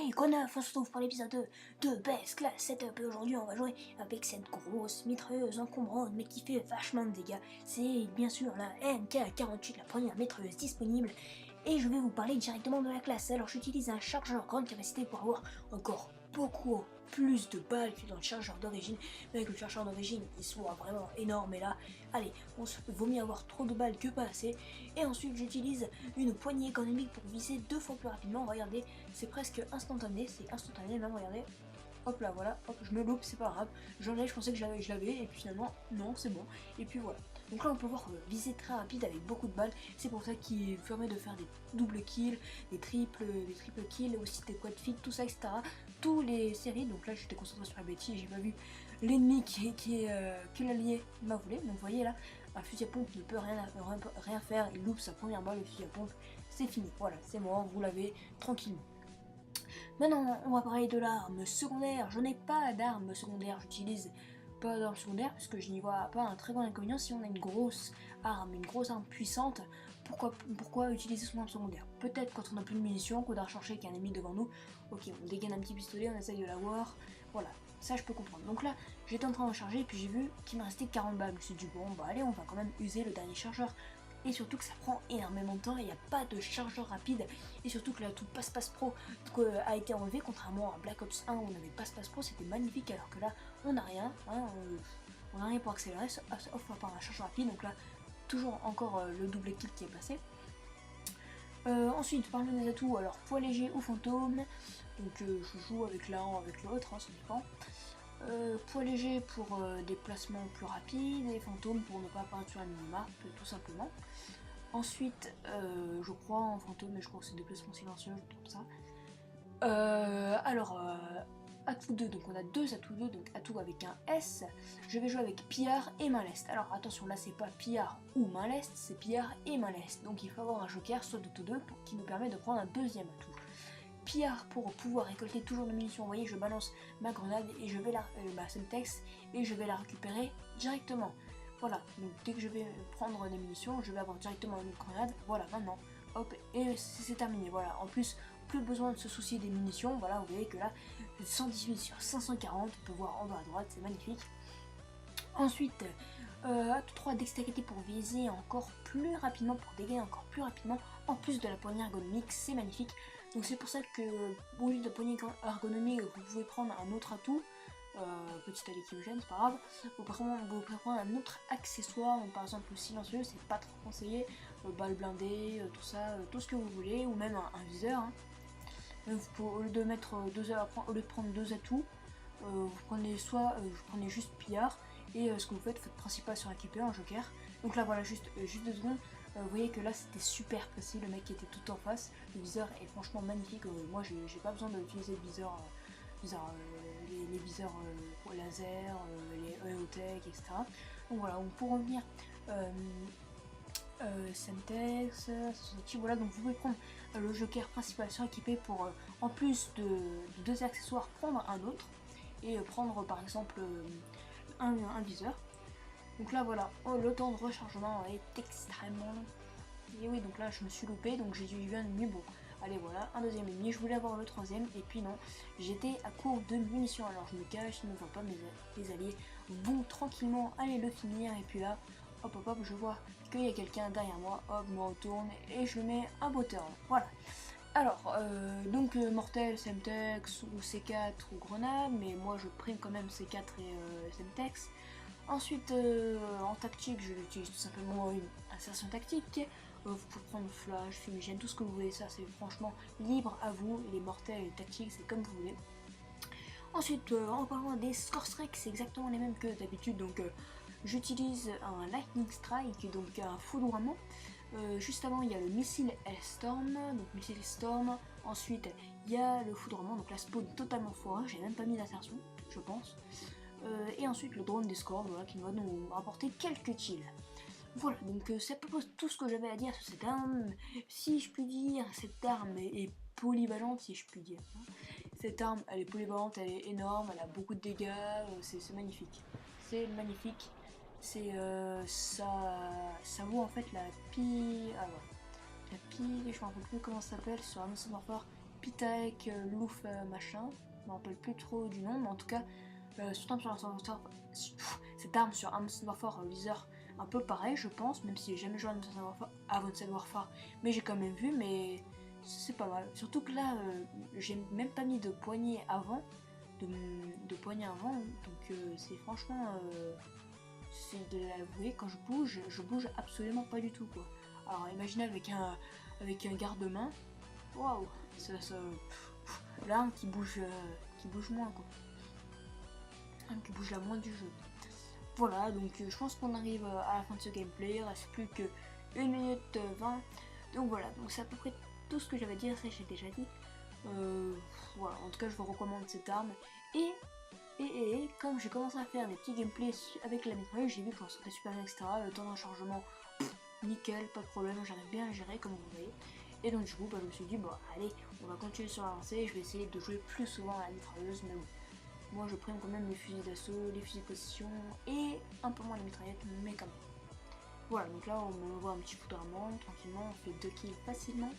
Hey, Connor, on se retrouve pour l'épisode 2 de Best Class Setup et aujourd'hui on va jouer avec cette grosse mitrailleuse encombrante mais qui fait vachement de dégâts. C'est bien sûr la MK48, la première mitrailleuse disponible et je vais vous parler directement de la classe. Alors j'utilise un chargeur grande capacité pour avoir encore beaucoup plus de balles que dans le chargeur d'origine, mais avec le chargeur d'origine il soit vraiment énorme et là, allez, vaut mieux avoir trop de balles que pas assez. Et ensuite j'utilise une poignée économique pour viser 2 fois plus rapidement. Regardez, c'est presque instantané, c'est instantané même, regardez. Hop là, voilà, hop, je me loupe, c'est pas grave. J'en ai, je pensais que je l'avais, et puis finalement, non, c'est bon. Et puis voilà. Donc là, on peut voir viser très rapide avec beaucoup de balles. C'est pour ça qu'il permet de faire des doubles kills, des triples kills, aussi des quad feeds, tout ça, etc. Tous les séries. Donc là, j'étais concentré sur la bêtise, j'ai pas vu l'ennemi que l'allié m'a volé. Donc vous voyez là, un fusil à pompe ne peut rien faire. Il loupe sa première balle, le fusil à pompe, c'est fini. Voilà, c'est mort, vous l'avez tranquillement. Maintenant, on va parler de l'arme secondaire. Je n'ai pas d'arme secondaire, j'utilise pas d'arme secondaire parce que je n'y vois pas un très grand inconvénient. Si on a une grosse arme puissante, pourquoi utiliser son arme secondaire? Peut-être quand on n'a plus de munitions, qu'on doit rechercher qu'il y a un ennemi devant nous, ok, on dégaine un petit pistolet, on essaye de l'avoir, voilà, ça je peux comprendre. Donc là, j'étais en train de recharger et puis j'ai vu qu'il me restait 40 balles. Je me suis dit, bon, bah allez, on va quand même user le dernier chargeur. Et surtout que ça prend énormément de temps, il n'y a pas de chargeur rapide, et surtout que l'atout Passe-Passe Pro a été enlevé, contrairement à Black Ops 1 où on avait Passe-Passe Pro, c'était magnifique, alors que là on n'a rien, hein, on n'a rien pour accélérer, sauf à part un chargeur rapide, donc là toujours encore le double kill qui est passé. Ensuite, parlons des atouts, alors poids léger ou fantôme, donc je joue avec l'un ou avec l'autre, hein, ça dépend. Poids léger pour des placements plus rapides et fantôme pour ne pas apparaître sur la minimap, tout simplement. Ensuite, je crois en fantôme, mais je crois que c'est déplacement silencieux, je trouve ça. Atout 2, donc on a deux atouts 2, donc atout avec un S. Je vais jouer avec pillard et main leste. Alors attention, là c'est pas pillard ou main leste, c'est pillard et main leste. Donc il faut avoir un joker, soit d'atout 2, qui nous permet de prendre un deuxième atout. Pillard pour pouvoir récolter toujours de munitions. Vous voyez, je balance ma grenade et je vais ma Semtex et je vais la récupérer directement. Voilà, donc dès que je vais prendre des munitions, je vais avoir directement une grenade. Voilà, maintenant, hop, et c'est terminé. Voilà, en plus, plus besoin de se soucier des munitions. Voilà, vous voyez que là, 118 sur 540, on peut voir en bas à droite, c'est magnifique. Ensuite, atout 3, dextérité pour viser encore plus rapidement, pour dégainer encore plus rapidement, en plus de la poignée ergonomique, c'est magnifique. Donc c'est pour ça que au lieu de la poignée ergonomique, vous pouvez prendre un autre atout, petit allié qui me gêne, c'est pas grave. Vous pouvez prendre un autre accessoire, donc par exemple le silencieux, c'est pas trop conseillé, balle blindée, tout ça, tout ce que vous voulez, ou même un viseur. Hein. Au lieu de prendre deux atouts, vous prenez vous prenez juste pillard et ce que vous faites principal sur récupérer un joker. Donc là voilà, juste 2 secondes, vous voyez que là c'était super précis, le mec qui était tout en face, le viseur est franchement magnifique. Moi j'ai pas besoin d'utiliser le viseur, les viseurs laser, les EOTech, etc. Donc voilà, donc pour revenir, Semtex, voilà, donc vous pouvez prendre le joker principal suréquipé pour en plus de 2 accessoires prendre un autre et prendre par exemple un viseur. Donc là voilà, le temps de rechargement est extrêmement long. Et oui, donc là je me suis loupé, donc j'ai eu un ennemi, bon, allez voilà, un deuxième ennemi, je voulais avoir le troisième, et puis non, j'étais à court de munitions, alors je me cache, ils ne voient pas, mes alliés vont tranquillement aller le finir, et puis là, hop hop hop, je vois qu'il y a quelqu'un derrière moi, hop, je me retourne, et je mets un beau turn, voilà. Alors, donc Mortel, Semtex ou C4 ou Grenade, mais moi je prime quand même C4 et Semtex. Ensuite, en tactique, je l'utilise tout simplement une insertion tactique. Vous pouvez prendre flash, fumigène, tout ce que vous voulez, ça c'est franchement libre à vous. Les mortels et les tactiques, c'est comme vous voulez. Ensuite, en parlant des score strike, c'est exactement les mêmes que d'habitude. Donc, j'utilise un lightning strike, donc un foudroiement. Juste avant, il y a le missile Storm, donc missile Storm. Ensuite, il y a le foudroiement, donc la spawn totalement foireux. J'ai même pas mis d'insertion, je pense. Et ensuite le drone Discord, voilà, qui va nous rapporter quelques kills. Voilà, donc c'est à peu près tout ce que j'avais à dire sur cette arme. Si je puis dire, cette arme est polyvalente, si je puis dire. Cette arme, elle est polyvalente, elle est énorme, elle a beaucoup de dégâts, c'est magnifique. C'est magnifique. C'est ça vaut en fait la pile. Ah ouais. La pile, je me rappelle plus comment ça s'appelle sur Advanced Warfare. Pitalek Louf machin, je me rappelle plus trop du nom, mais en tout cas, cette arme sur Advanced Warfare Wizard, un peu pareil je pense, même si j'ai jamais joué à Advanced Warfare, mais j'ai quand même vu, mais c'est pas mal. Surtout que là, j'ai même pas mis de poignée avant, de poignée avant, donc c'est franchement, c'est de l'avouer, quand je bouge absolument pas du tout quoi. Alors imaginez avec un garde-main, waouh, l'arme qui bouge moins quoi, qui bouge la moins du jeu. Voilà, donc je pense qu'on arrive à la fin de ce gameplay, il reste plus que 1 minute 20, donc voilà, donc c'est à peu près tout ce que j'avais à dire, ça j'ai déjà dit. Voilà, en tout cas je vous recommande cette arme, et comme j'ai commencé à faire des petits gameplays avec la mitrailleuse, j'ai vu que j'en sortais super bien, etc. Le temps de rechargement, nickel, pas de problème, j'arrive bien à gérer comme vous voyez. Et donc du coup, je me suis dit, bon allez, on va continuer sur la lancée, je vais essayer de jouer plus souvent à la mitrailleuse, mais bon. Moi je prime quand même les fusils d'assaut, les fusils de position, et un peu moins la mitraillette, mais quand même. Voilà, donc là on me voit un petit foudroiement, tranquillement, on fait 2 kills facilement.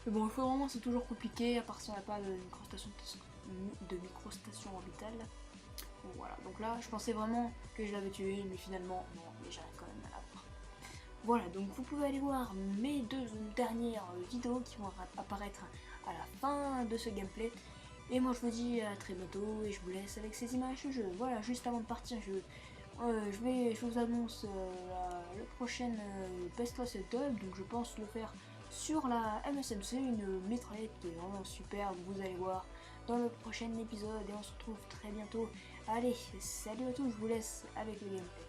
Mais bon, le foudroiement c'est toujours compliqué, à part si on n'a pas de microstation orbitale. Bon, voilà, donc là je pensais vraiment que je l'avais tué, mais finalement non, mais j'arrive quand même à l'avoir. Voilà, donc vous pouvez aller voir mes 2 dernières vidéos qui vont apparaître à la fin de ce gameplay. Et moi je vous dis à très bientôt et je vous laisse avec ces images de jeu. Voilà, juste avant de partir, je vous annonce le prochain Best Class Setup, donc je pense le faire sur la MSMC, une mitraillette qui est vraiment superbe, vous allez voir dans le prochain épisode et on se retrouve très bientôt. Allez, salut à tous, je vous laisse avec le gameplay.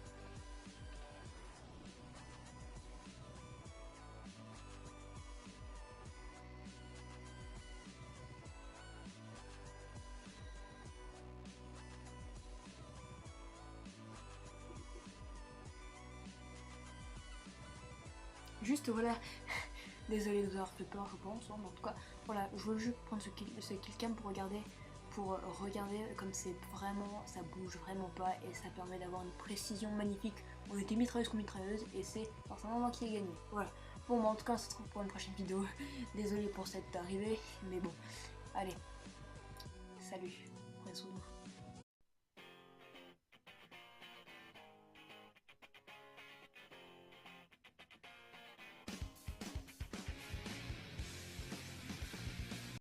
Juste voilà, désolé de vous avoir fait peur je pense, mais en tout cas voilà, je veux juste prendre ce killcam pour regarder comme c'est vraiment, ça bouge vraiment pas et ça permet d'avoir une précision magnifique. On était mitrailleuse contre mitrailleuse et c'est forcément moi qui ai gagné. Voilà, bon en tout cas on se retrouve pour une prochaine vidéo, désolé pour cette arrivée, mais bon, allez, salut, prenez soin de vous.